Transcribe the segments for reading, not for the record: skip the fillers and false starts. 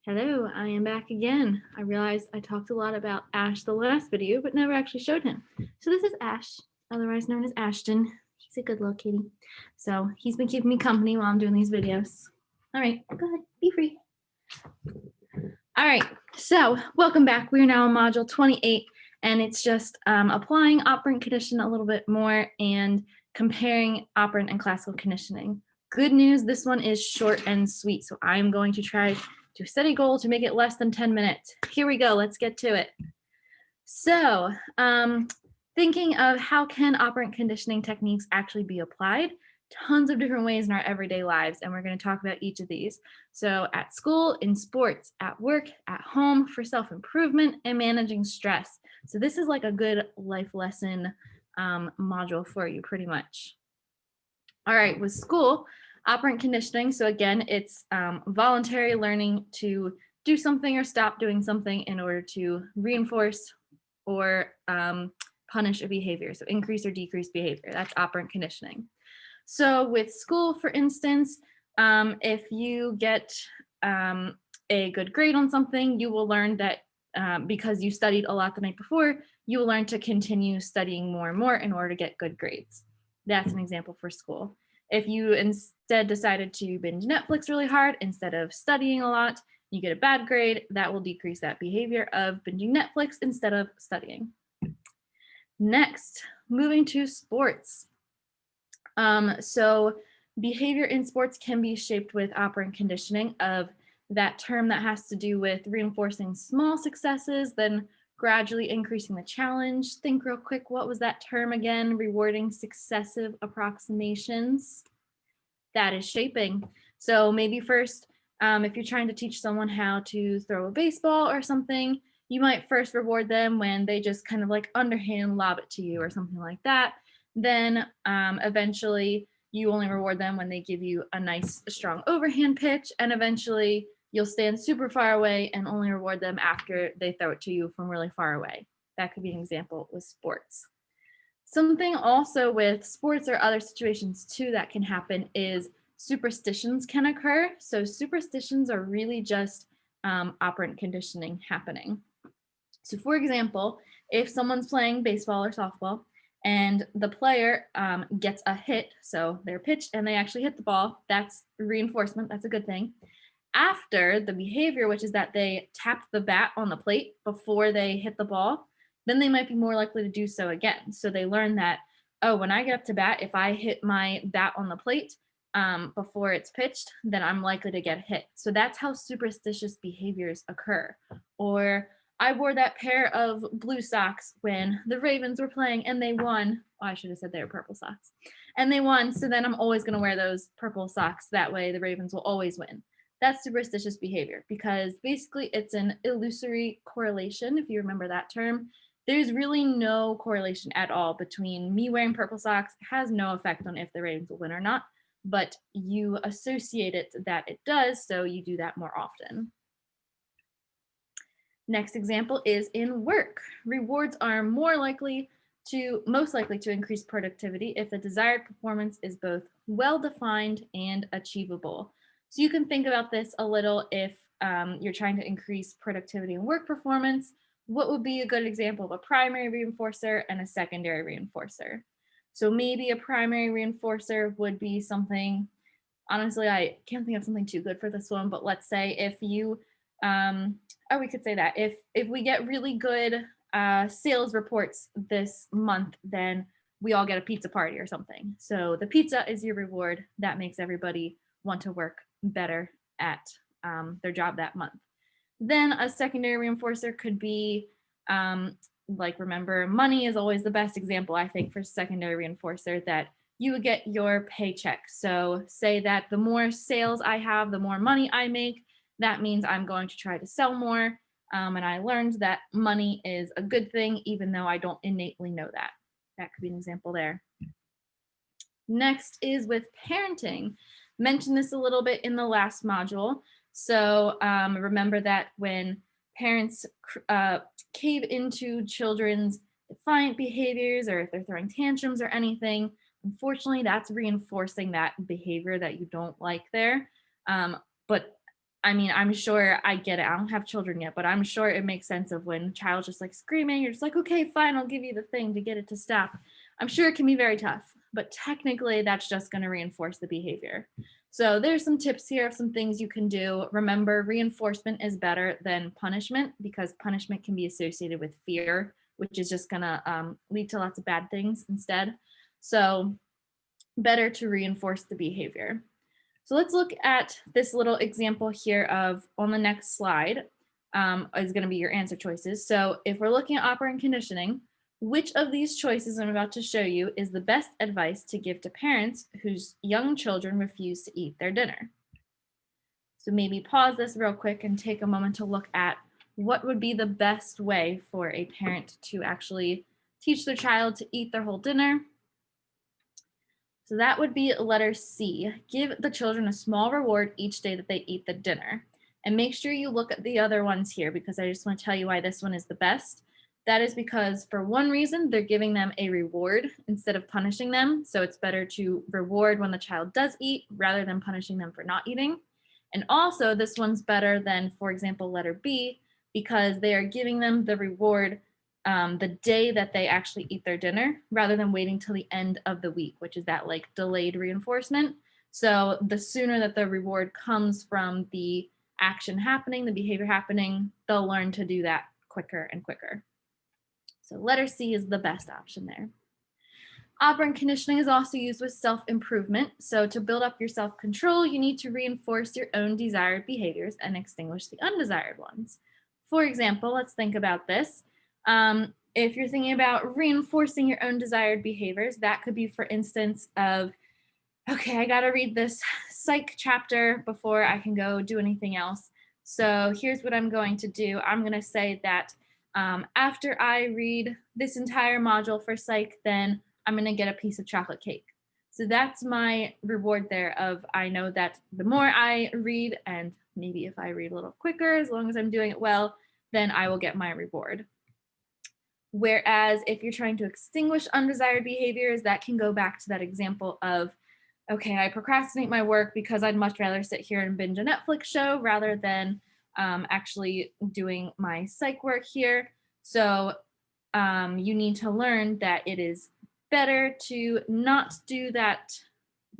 Hello, I am back again. I realized I talked a lot about Ash the last video, but never actually showed him. So this is Ash, otherwise known as Ashton. He's a good little kitty. So he's been keeping me company while I'm doing these videos. All right, go ahead, be free. All right, so welcome back. We are now on module 28, and it's just applying operant condition a little bit more and comparing operant and classical conditioning. Good news, this one is short and sweet, so I'm going to try to set a goal to make it less than 10 minutes. Here we go, let's get to it. So thinking of how can operant conditioning techniques actually be applied, tons of different ways in our everyday lives, and we're going to talk about each of these. So at school, in sports, at work, at home, for self-improvement, and managing stress. So this is like a good life lesson module for you pretty much. All right, with school, operant conditioning. So again, it's voluntary learning to do something or stop doing something in order to reinforce or punish a behavior. So increase or decrease behavior. That's operant conditioning. So with school, for instance, if you get a good grade on something, you will learn that because you studied a lot the night before, you will learn to continue studying more and more in order to get good grades. That's an example for school. If you instead decided to binge Netflix really hard instead of studying a lot, you get a bad grade, that will decrease that behavior of binging Netflix instead of studying. Next, moving to sports. So behavior in sports can be shaped with operant conditioning of that term that has to do with reinforcing small successes, then gradually increasing the challenge. Think real quick, what was that term again? Rewarding successive approximations. That is shaping. So maybe first, if you're trying to teach someone how to throw a baseball or something, you might first reward them when they just kind of like underhand lob it to you or something like that. Then eventually you only reward them when they give you a nice strong overhand pitch, and eventually you'll stand super far away and only reward them after they throw it to you from really far away. That could be an example with sports. Something also with sports or other situations too that can happen is superstitions can occur. So superstitions are really just operant conditioning happening. So for example, if someone's playing baseball or softball and the player gets a hit, so they're pitched and they actually hit the ball, that's reinforcement, that's a good thing. After the behavior, which is that they tapped the bat on the plate before they hit the ball, then they might be more likely to do so again. So they learn that, oh, when I get up to bat, if I hit my bat on the plate before it's pitched, then I'm likely to get hit. So that's how superstitious behaviors occur. Or I wore that pair of blue socks when the Ravens were playing and they won. Oh, I should have said they were purple socks. And they won, so then I'm always going to wear those purple socks. That way the Ravens will always win. That's superstitious behavior because basically it's an illusory correlation, if you remember that term. There's really no correlation at all between me wearing purple socks. It has no effect on if the Ravens will win or not, but you associate it that it does, so you do that more often. Next example is in work. Rewards are most likely to increase productivity if the desired performance is both well-defined and achievable. So you can think about this a little if you're trying to increase productivity and work performance. What would be a good example of a primary reinforcer and a secondary reinforcer? So maybe a primary reinforcer would be something, honestly, I can't think of something too good for this one, but let's say if you we could say that if we get really good sales reports this month, then we all get a pizza party or something. So the pizza is your reward. That makes everybody want to work better at their job that month. Then a secondary reinforcer could be like, remember, money is always the best example, I think, for secondary reinforcer, that you would get your paycheck. So say that the more sales I have, the more money I make. That means I'm going to try to sell more. And I learned that money is a good thing, even though I don't innately know that. That could be an example there. Next is with parenting. Mentioned this a little bit in the last module. So remember that when parents cave into children's defiant behaviors, or if they're throwing tantrums or anything, unfortunately, that's reinforcing that behavior that you don't like there. But I mean, I'm sure I get it. I don't have children yet, but I'm sure it makes sense of when a child's just like screaming, you're just like, okay, fine, I'll give you the thing to get it to stop. I'm sure it can be very tough, but technically that's just going to reinforce the behavior. So there's some tips here of some things you can do. Remember, reinforcement is better than punishment because punishment can be associated with fear, which is just going to lead to lots of bad things instead. So better to reinforce the behavior. So let's look at this little example here of on the next slide is going to be your answer choices. So if we're looking at operant conditioning, which of these choices I'm about to show you is the best advice to give to parents whose young children refuse to eat their dinner? So maybe pause this real quick and take a moment to look at what would be the best way for a parent to actually teach their child to eat their whole dinner. So that would be letter C. Give the children a small reward each day that they eat the dinner. And make sure you look at the other ones here because I just want to tell you why this one is the best. That is because for one reason, they're giving them a reward instead of punishing them. So it's better to reward when the child does eat rather than punishing them for not eating. And also this one's better than, for example, letter B, because they are giving them the reward the day that they actually eat their dinner rather than waiting till the end of the week, which is that like delayed reinforcement. So the sooner that the reward comes from the action happening, the behavior happening, they'll learn to do that quicker and quicker. So letter C is the best option there. Operant conditioning is also used with self-improvement. So to build up your self-control, you need to reinforce your own desired behaviors and extinguish the undesired ones. For example, let's think about this. If you're thinking about reinforcing your own desired behaviors, that could be, for instance, of, okay, I got to read this psych chapter before I can go do anything else. So here's what I'm going to do. I'm going to say that after I read this entire module for psych, then I'm going to get a piece of chocolate cake. So that's my reward there of I know that the more I read, and maybe if I read a little quicker, as long as I'm doing it well, then I will get my reward. Whereas if you're trying to extinguish undesired behaviors, that can go back to that example of, okay, I procrastinate my work because I'd much rather sit here and binge a Netflix show rather than actually doing my psych work here. So you need to learn that it is better to not do that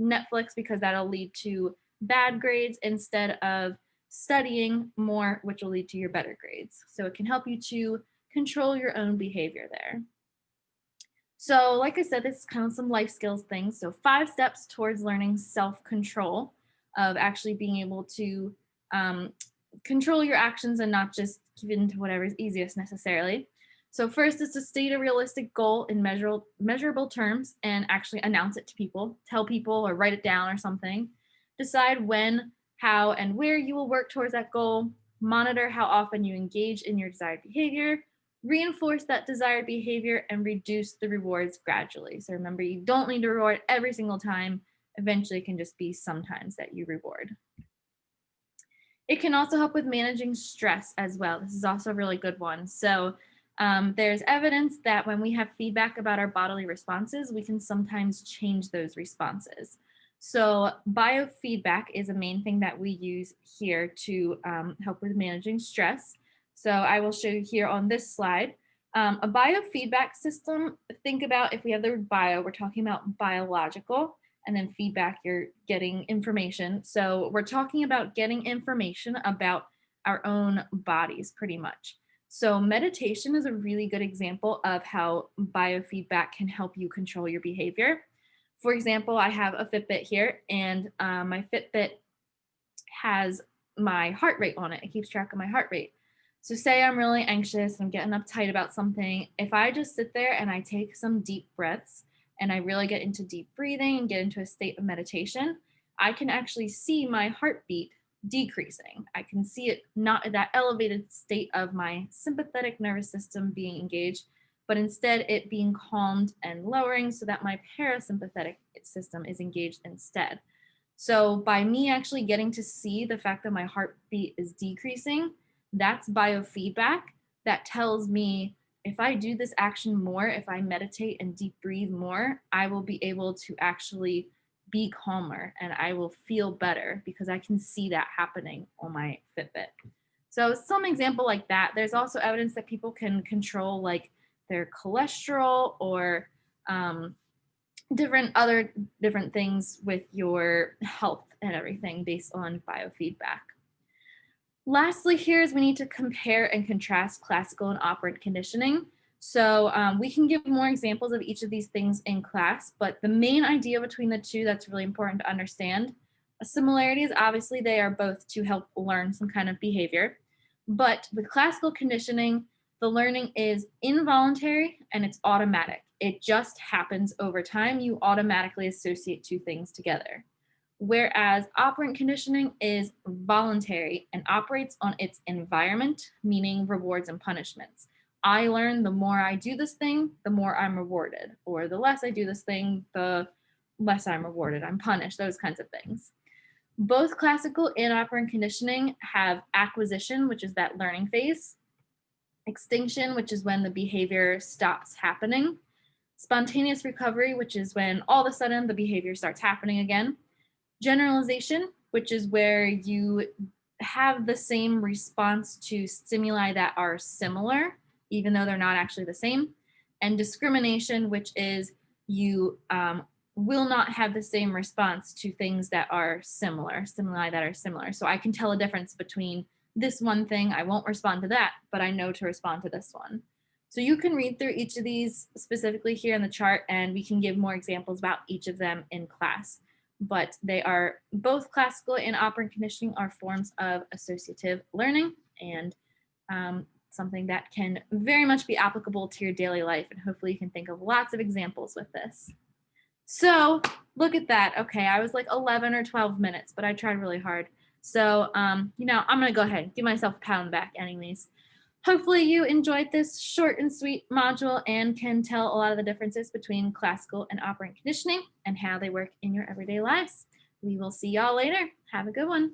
Netflix because that'll lead to bad grades instead of studying more, which will lead to your better grades. So it can help you to control your own behavior there. So like I said, this is kind of some life skills things. So 5 steps towards learning self-control of actually being able to control your actions and not just give in to whatever is easiest necessarily. So first is to state a realistic goal in measurable terms and actually announce it to people, tell people or write it down or something. Decide when, how, and where you will work towards that goal. Monitor how often you engage in your desired behavior. Reinforce that desired behavior and reduce the rewards gradually. So remember, you don't need to reward every single time. Eventually, it can just be sometimes that you reward. It can also help with managing stress as well. This is also a really good one. So there's evidence that when we have feedback about our bodily responses, we can sometimes change those responses. So biofeedback is a main thing that we use here to help with managing stress. So I will show you here on this slide. A biofeedback system, think about if we have the word bio, we're talking about biological, and then feedback, you're getting information. So we're talking about getting information about our own bodies pretty much. So meditation is a really good example of how biofeedback can help you control your behavior. For example, I have a Fitbit here, and my Fitbit has my heart rate on it. It keeps track of my heart rate. So say I'm really anxious, I'm getting uptight about something. If I just sit there and I take some deep breaths and I really get into deep breathing and get into a state of meditation, I can actually see my heartbeat decreasing. I can see it not that elevated state of my sympathetic nervous system being engaged, but instead it being calmed and lowering so that my parasympathetic system is engaged instead. So by me actually getting to see the fact that my heartbeat is decreasing, that's biofeedback that tells me if I do this action more, if I meditate and deep breathe more, I will be able to actually be calmer and I will feel better because I can see that happening on my Fitbit. So some example like that. There's also evidence that people can control like their cholesterol or um, different things with your health and everything based on biofeedback. Lastly, here is we need to compare and contrast classical and operant conditioning. So we can give more examples of each of these things in class, but the main idea between the two that's really important to understand. A similarity is obviously they are both to help learn some kind of behavior, but with classical conditioning, the learning is involuntary and it's automatic. It just happens over time. You automatically associate two things together. Whereas operant conditioning is voluntary and operates on its environment, meaning rewards and punishments. I learn the more I do this thing, the more I'm rewarded, or the less I do this thing, the less I'm rewarded, I'm punished, those kinds of things. Both classical and operant conditioning have acquisition, which is that learning phase, extinction, which is when the behavior stops happening, spontaneous recovery, which is when all of a sudden the behavior starts happening again, generalization, which is where you have the same response to stimuli that are similar, even though they're not actually the same, and discrimination, which is you will not have the same response to things that are similar, stimuli that are similar. So I can tell a difference between this one thing, I won't respond to that, but I know to respond to this one. So you can read through each of these specifically here in the chart, and we can give more examples about each of them in class. But they are both classical and operant conditioning are forms of associative learning and something that can very much be applicable to your daily life. And hopefully you can think of lots of examples with this. So look at that. Okay, I was like 11 or 12 minutes, but I tried really hard. So, I'm going to go ahead and give myself a pat on the back anyways. Hopefully you enjoyed this short and sweet module and can tell a lot of the differences between classical and operant conditioning and how they work in your everyday lives. We will see y'all later. Have a good one.